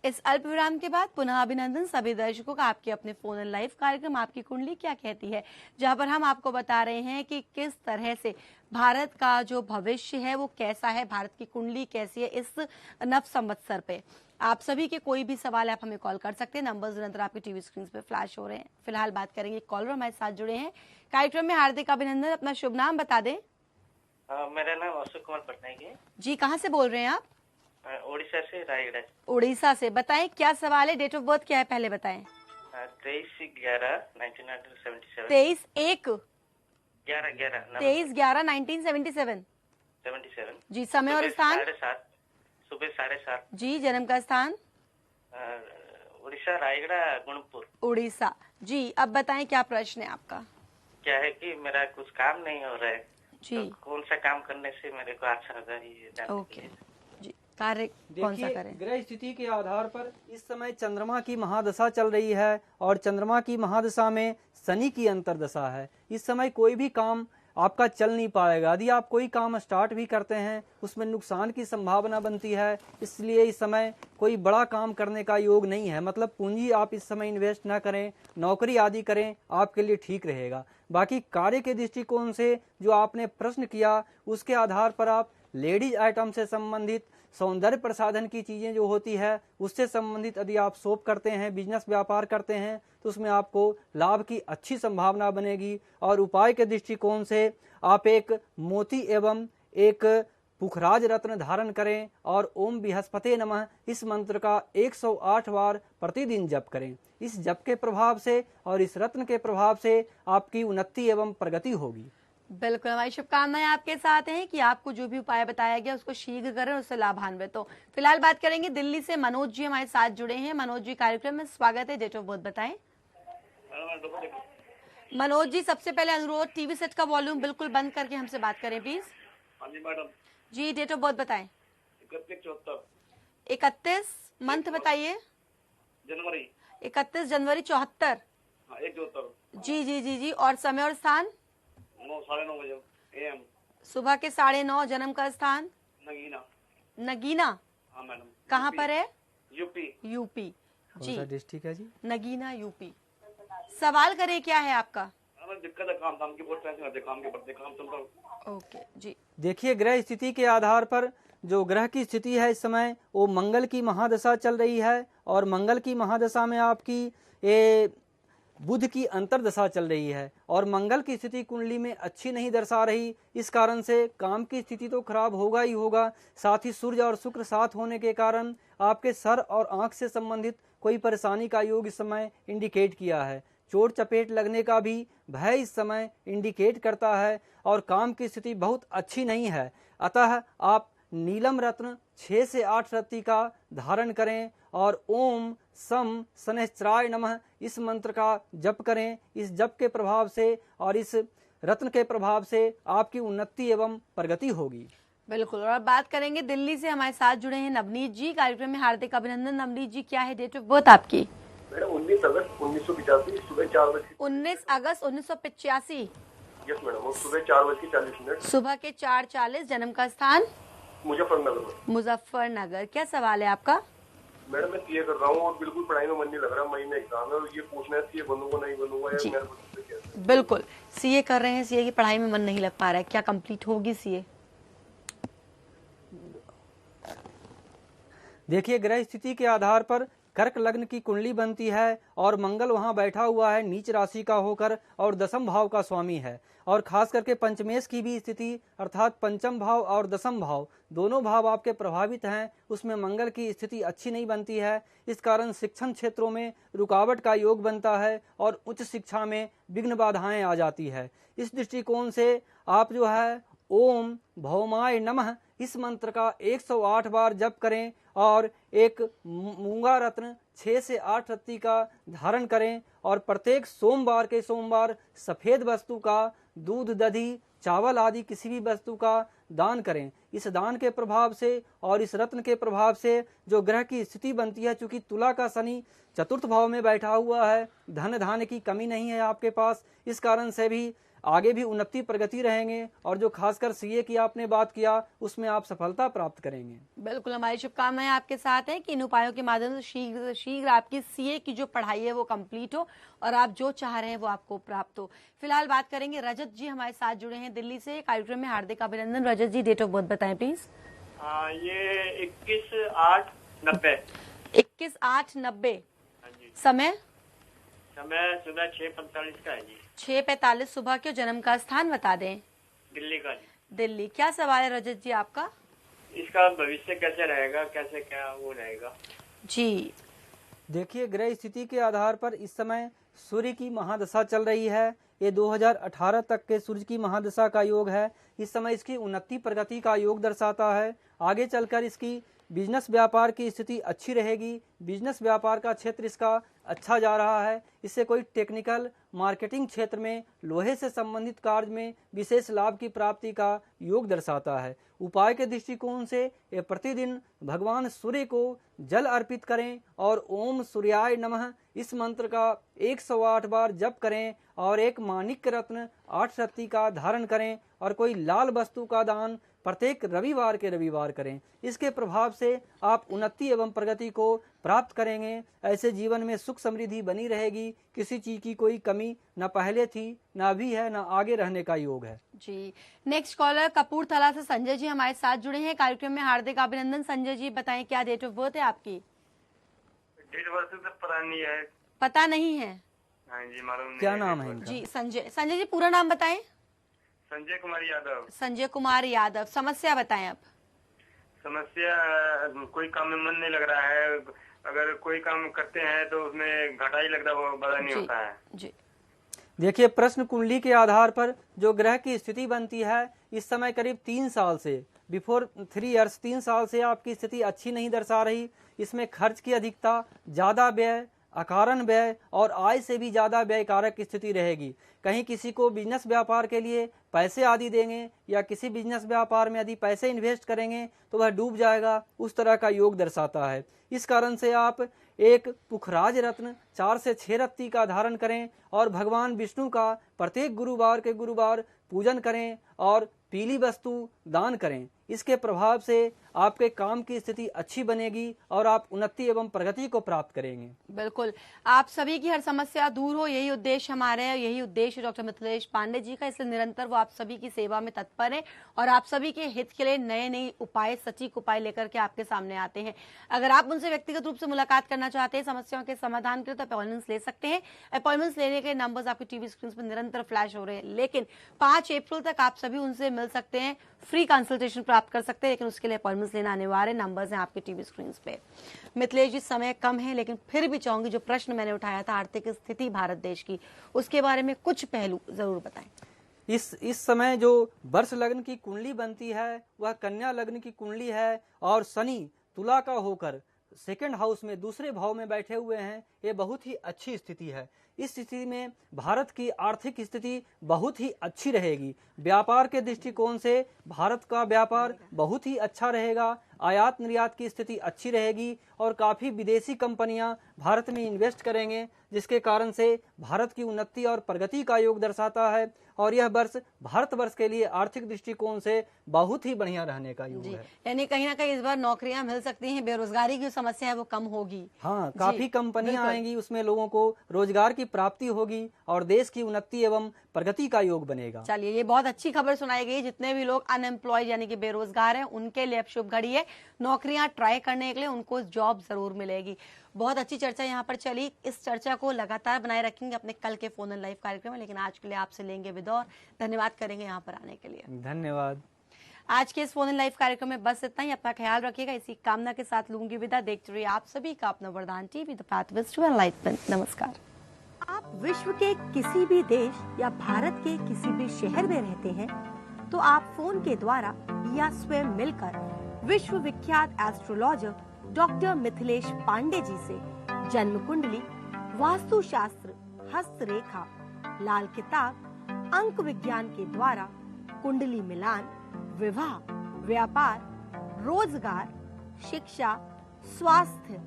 इस अल्प विराम के बाद पुनः अभिनंदन सभी दर्शकों का आपके अपने फोन इन लाइव कार्यक्रम आपकी कुंडली क्या कहती है, जहां पर हम आपको बता रहे हैं कि किस तरह से भारत का जो भविष्य है वो कैसा है, भारत की कुंडली कैसी है इस नव संवत्सर पे। आप सभी के कोई भी सवाल आप हमें कॉल कर सकते हैं, नंबर्स निरंतर आपकी टीवी स्क्रीन पे फ्लैश हो रहे हैं। फिलहाल बात करेंगे कॉलर हमारे साथ जुड़े हैं कार्यक्रम में। हार्दिक अभिनंदन, अपना शुभ नाम बता दें। मेरा नाम अशोक कुमार पटनायक है जी। कहाँ से बोल रहे हैं आप? उड़ीसा से, रायगढ़। उड़ीसा से। बताएं क्या सवाल है, डेट ऑफ बर्थ क्या है पहले बताएं। 23/11/1977। 23/11/1977 जी। समय और स्थान? 7:30 सुबह 7:30 जी। जन्म का स्थान? उड़ीसा, रायगढ़, गुणपुर। उड़ीसा जी। अब बताएं क्या प्रश्न है आपका? क्या है कि मेरा कुछ काम नहीं हो रहा है जी। तो कौन सा काम करने से मेरे को अच्छा होगा ये जानने ओके के लिए। जी। कार्य कौन सा करें? ग्रह स्थिति के आधार पर इस समय चंद्रमा की महादशा चल रही है और चंद्रमा की महादशा में शनि की अंतर्दशा है। इस समय कोई भी काम आपका चल नहीं पाएगा। यदि आप कोई काम स्टार्ट भी करते हैं उसमें नुकसान की संभावना बनती है, इसलिए इस समय कोई बड़ा काम करने का योग नहीं है। मतलब पूंजी आप इस समय इन्वेस्ट ना करें, नौकरी आदि करें, आपके लिए ठीक रहेगा। बाकी कार्य के दृष्टिकोण से जो आपने प्रश्न किया उसके आधार पर आप लेडीज आइटम से संबंधित सौंदर्य प्रसाधन की चीजें जो होती है उससे संबंधित यदि आप शॉप करते हैं, बिजनेस व्यापार करते हैं तो उसमें आपको लाभ की अच्छी संभावना बनेगी। और उपाय के दृष्टिकोण से आप एक मोती एवं एक पुखराज रत्न धारण करें और ओम बृहस्पते नमः इस मंत्र का 108 बार प्रतिदिन जप करें। इस जप के प्रभाव से और इस रत्न के प्रभाव से आपकी उन्नति एवं प्रगति होगी। बिल्कुल, हमारी शुभकामनाएं आपके साथ हैं कि आपको जो भी उपाय बताया गया उसको शीघ्र करें, उससे लाभान्वित हो। फिलहाल बात करेंगे दिल्ली से मनोज जी हमारे साथ जुड़े हैं। मनोज जी कार्यक्रम में स्वागत है, डेट ऑफ बर्थ बताएं। मनोज जी सबसे पहले अनुरोध टीवी सेट का वॉल्यूम बिल्कुल बंद करके हमसे बात करें प्लीज। हाँ जी मैडम जी। डेट ऑफ बर्थ बताएं। 31/74 मंथ बताइए। जनवरी 31 जनवरी 74। 1/74 जी जी जी जी। और समय और स्थान? 9:30 बजे AM। सुबह के 9:30। जन्म का स्थान? नगीना। नगीना? हाँ मैडम। कहाँ पर है? यूपी। यूपी जी। डिस्ट्रिक्ट है जी? नगीना यूपी। सवाल करें क्या है आपका? दिक्कत है, काम की बहुत टेंशन है, काम के बढ़ते काम चल रहा है। ओके जी। देखिए, ग्रह स्थिति के आधार पर जो ग्रह की स्थिति है इस समय वो मंगल की महादशा चल रही है और मंगल की महादशा में आपकी ये बुध की अंतर्दशा चल रही है और मंगल की स्थिति कुंडली में अच्छी नहीं दर्शा रही। इस कारण से काम की स्थिति तो खराब होगा ही होगा, साथ ही सूर्य और शुक्र साथ होने के कारण आपके सर और आंख से संबंधित कोई परेशानी का योग इस समय इंडिकेट किया है। चोट चपेट लगने का भी भय इस समय इंडिकेट करता है और काम की स्थिति बहुत अच्छी नहीं है। अतः आप नीलम रत्न 6 से 8 रत्ती का धारण करें और ओम सम शनैश्चराय नमः इस मंत्र का जप करें। इस जप के प्रभाव से और इस रत्न के प्रभाव से आपकी उन्नति एवं प्रगति होगी। बिल्कुल। और बात करेंगे दिल्ली से हमारे साथ जुड़े हैं नवनीत जी कार्यक्रम में। हार्दिक अभिनंदन। नवनीत जी क्या है डेट ऑफ बर्थ आपकी? मैडम 19 अगस्त 1985 सुबह 4 बजे। 19 अगस्त 1985। यस मैडम, सुबह 4:40 सुबह के 4:40। जन्म का स्थान? मुजफ्फरनगर। मुजफ्फरनगर। क्या सवाल है आपका? मैडम मैं सीए कर रहा हूँ और बिल्कुल पढ़ाई में मन नहीं लग रहा। महीने एग्जाम है और ये पूछना है सीए बनूंगा नहीं बनूंगा या मेरे को। बिल्कुल, सीए कर रहे हैं, सीए की पढ़ाई में मन नहीं लग पा रहा है, क्या कंप्लीट होगी सीए? देखिए, ग्रह स्थिति के आधार पर कर्क लग्न की कुंडली बनती है और मंगल वहां बैठा हुआ है नीच राशि का होकर और दसम भाव का स्वामी है और खास करके पंचमेश की भी स्थिति अर्थात पंचम भाव और दसम भाव दोनों भाव आपके प्रभावित हैं, उसमें मंगल की स्थिति अच्छी नहीं बनती है। इस कारण शिक्षण क्षेत्रों में रुकावट का योग बनता है और उच्च शिक्षा में विघ्न बाधाएं आ जाती है। इस दृष्टिकोण से आप जो है ओम भौमाय नमः इस मंत्र का 108 बार जप करें और एक मूंगा रत्न 6 से 8 रत्ती का धारण करें और प्रत्येक सोमवार के सोमवार सफेद वस्तु का दूध, दही, चावल आदि किसी भी वस्तु का दान करें। इस दान के प्रभाव से और इस रत्न के प्रभाव से जो ग्रह की स्थिति बनती है, चूंकि तुला का शनि चतुर्थ भाव में बैठा हुआ है, धन धान्य की कमी नहीं है आपके पास, इस कारण से भी आगे भी उन्नति प्रगति रहेंगे और जो खासकर सीए की आपने बात किया उसमें आप सफलता प्राप्त करेंगे। बिल्कुल, हमारी शुभकामनाएं आपके साथ हैं कि इन उपायों के माध्यम से शीघ्र शीघ्र आपकी सीए की जो पढ़ाई है वो कंप्लीट हो और आप जो चाह रहे हैं वो आपको प्राप्त हो। फिलहाल बात करेंगे रजत जी हमारे साथ जुड़े हैं दिल्ली से, कार्यक्रम में हार्दिक अभिनंदन। रजत जी, डेट ऑफ बर्थ बताएं प्लीज। ये 21/8/90। 21/8/90। समय सुबह 6:45 का है जी। 6:45 सुबह के। जन्म का स्थान बता दें। दिल्ली का जी। दिल्ली। क्या सवाल है रजत जी आपका? इसका भविष्य कैसे रहेगा, कैसे क्या वो रहेगा जी? देखिए, ग्रह स्थिति के आधार पर इस समय सूर्य की महादशा चल रही है। ये 2018 तक के सूर्य की महादशा का योग है। इस समय इसकी उन्नति प्रगति का योग दर्शाता है। आगे चलकर इसकी बिजनेस व्यापार की स्थिति अच्छी रहेगी। बिजनेस व्यापार का क्षेत्र इसका अच्छा जा रहा है। इससे कोई टेक्निकल मार्केटिंग क्षेत्र में लोहे से संबंधित कार्य में विशेष लाभ की प्राप्ति का योग दर्शाता है। उपाय के दृष्टिकोण से ये प्रतिदिन भगवान सूर्य को जल अर्पित करें और ओम सूर्याय नमः इस मंत्र का 108 बार जप करें और एक माणिक्य रत्न 8 रत्ती का धारण करें और कोई लाल वस्तु का दान प्रत्येक रविवार के रविवार करें। इसके प्रभाव से आप उन्नति एवं प्रगति को प्राप्त करेंगे। ऐसे जीवन में सुख समृद्धि बनी रहेगी। किसी चीज की कोई कमी न पहले थी, न अभी है, न आगे रहने का योग है जी। नेक्स्ट कॉलर कपूरथला से संजय जी हमारे साथ जुड़े हैं, कार्यक्रम में हार्दिक अभिनंदन। संजय जी, बताएं क्या डेट ऑफ बर्थ है आपकी? डेढ़ वर्ष से पता नहीं है। पता नहीं है? हाँ जी, मालूम नहीं। क्या नाम है इनका? जी संजय जी, पूरा नाम बताएं। संजय कुमार यादव। संजय कुमार यादव। समस्या बताएं आप। समस्या, कोई काम में मन नहीं लग रहा है। अगर कोई काम करते हैं तो उसमें घाटा ही लगता है, वो बड़ा नहीं होता है जी। देखिए, प्रश्न कुंडली के आधार पर जो ग्रह की स्थिति बनती है इस समय करीब 3 साल से, बिफोर 3 इयर्स, 3 साल से आपकी स्थिति अच्छी नहीं दर्शा रही। इसमें खर्च की अधिकता, ज्यादा व्यय, अकारण व्यय और आय से भी ज्यादा व्यय कारक स्थिति रहेगी। कहीं किसी को बिजनेस व्यापार के लिए पैसे आदि देंगे या किसी बिजनेस व्यापार में यदि पैसे इन्वेस्ट करेंगे तो वह डूब जाएगा, उस तरह का योग दर्शाता है। इस कारण से आप एक पुखराज रत्न 4 से 6 रत्ती का धारण करें और भगवान विष्णु का प्रत्येक गुरुवार के गुरुवार पूजन करें और पीली वस्तु दान करें। इसके प्रभाव से आपके काम की स्थिति अच्छी बनेगी और आप उन्नति एवं प्रगति को प्राप्त करेंगे। बिल्कुल, आप सभी की हर समस्या दूर हो, यही उद्देश्य हमारे है, यही उद्देश्य डॉक्टर मिथिलेश पांडे जी का। इसलिए निरंतर वो आप सभी की सेवा में तत्पर है और आप सभी के हित के लिए नए नए उपाय, सटीक उपाय लेकर के आपके सामने आते हैं। अगर आप उनसे व्यक्तिगत रूप से मुलाकात करना चाहते हैं समस्याओं के समाधान के लिए, तो अपॉइंटमेंट्स ले सकते हैं। अपॉइंटमेंट्स लेने के नंबर्स आपकी टीवी स्क्रीन पर निरंतर फ्लैश हो रहे हैं, लेकिन 5 अप्रैल तक आप सभी उनसे मिल सकते हैं, फ्री कंसल्टेशन प्राप्त कर सकते हैं, लेकिन उसके लिए अपॉइंटमेंट्स लेना अनिवार्य। नंबर्स हैं आपके टीवी स्क्रीन पे। मिथिलेश जी, समय कम है, लेकिन फिर भी चाहूंगी जो प्रश्न मैंने उठाया था आर्थिक स्थिति भारत देश की, उसके बारे में कुछ पहलू जरूर बताएं। इस समय जो वर्ष लग्न की कुंडली बनती है वह कन्या लग्न की कुंडली है और शनि तुला का होकर सेकंड हाउस में दूसरे भाव में बैठे हुए हैं। ये बहुत ही अच्छी स्थिति है। इस स्थिति में भारत की आर्थिक स्थिति बहुत ही अच्छी रहेगी। व्यापार के दृष्टिकोण से भारत का व्यापार बहुत ही अच्छा रहेगा। आयात निर्यात की स्थिति अच्छी रहेगी और काफी विदेशी कंपनियां भारत में इन्वेस्ट करेंगे, जिसके कारण से भारत की उन्नति और प्रगति का योग दर्शाता है। और यह वर्ष भारतवर्ष के लिए आर्थिक दृष्टिकोण से बहुत ही बढ़िया रहने का योग है। यानी कहीं ना कहीं इस बार नौकरियां मिल सकती हैं, बेरोजगारी की समस्या है वो कम होगी। हाँ, काफी कंपनियां आएंगी, उसमें लोगों को रोजगार की प्राप्ति होगी और देश की उन्नति एवं प्रगति का योग बनेगा। चलिए, ये बहुत अच्छी खबर सुनाई गई। जितने भी लोग अनएम्प्लॉयड यानी कि बेरोजगार हैं उनके लिए अब शुभ घड़ी है। नौकरियां ट्राई करने के लिए उनको जॉब जरूर मिलेगी। बहुत अच्छी चर्चा यहाँ पर चली। इस चर्चा को लगातार बनाए रखेंगे अपने कल के फोन इन लाइव कार्यक्रम में, लेकिन आज के लिए आपसे लेंगे विदा और धन्यवाद करेंगे यहाँ पर आने के लिए। धन्यवाद। आज के इस फोन इन लाइव कार्यक्रम में बस इतना ही। अपना ख्याल रखिएगा, इसी कामना के साथ लूंगी विदा। देखते रहिए आप सभी का अपना Vardan TV, the pathways to enlightenment. नमस्कार। आप विश्व के किसी भी देश या भारत के किसी भी शहर में रहते हैं तो आप फोन के द्वारा या स्वयं मिलकर विश्व विख्यात एस्ट्रोलॉजर डॉक्टर मिथिलेश पांडे जी से जन्म कुंडली, वास्तु शास्त्र, हस्तरेखा, लाल किताब, अंक विज्ञान के द्वारा कुंडली मिलान, विवाह, व्यापार, रोजगार, शिक्षा, स्वास्थ्य,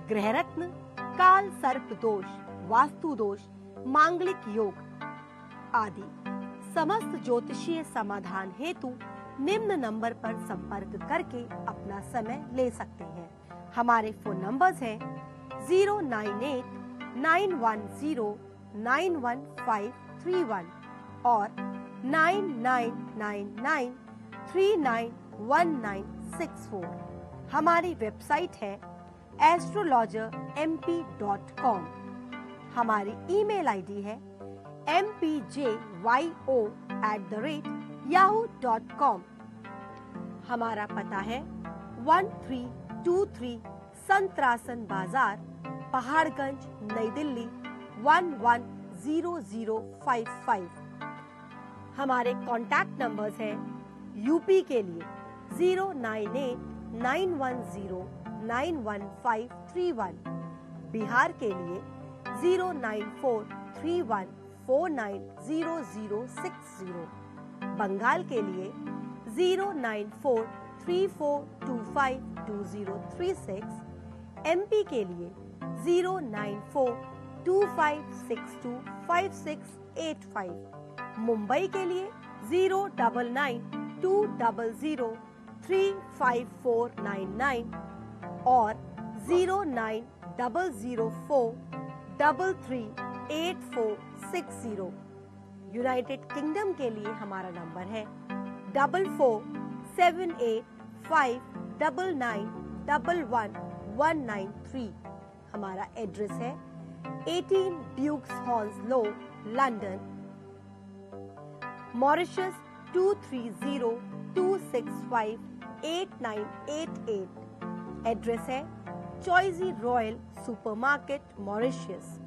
ग्रह रत्न, काल सर्प दोष, वास्तु दोष, मांगलिक योग आदि समस्त ज्योतिषीय समाधान हेतु निम्न नंबर पर संपर्क करके अपना समय ले सकते हैं। हमारे फोन नंबर्स हैं 09891091531 और 9999391964। हमारी वेबसाइट है astrologermp.com। हमारी ईमेल आईडी है mpjyo@yahoo.com। हमारा पता है 1323 संतरासन बाजार, पहाड़गंज, नई दिल्ली 110055। हमारे कॉन्टैक्ट नंबर्स हैं यूपी के लिए 09891091531, बिहार के लिए 09431490060, बंगाल के लिए 09434252036, एमपी के लिए 09425625685, मुंबई के लिए 09920035499 और 09004338460। यूनाइटेड किंगडम के लिए हमारा नंबर है 447859911193। हमारा एड्रेस है 18 ड्यूक्स हॉल्स लो, लंदन, मॉरिशस 2302658988। एड्रेस है चॉइसी रॉयल सुपरमार्केट, मॉरिशस।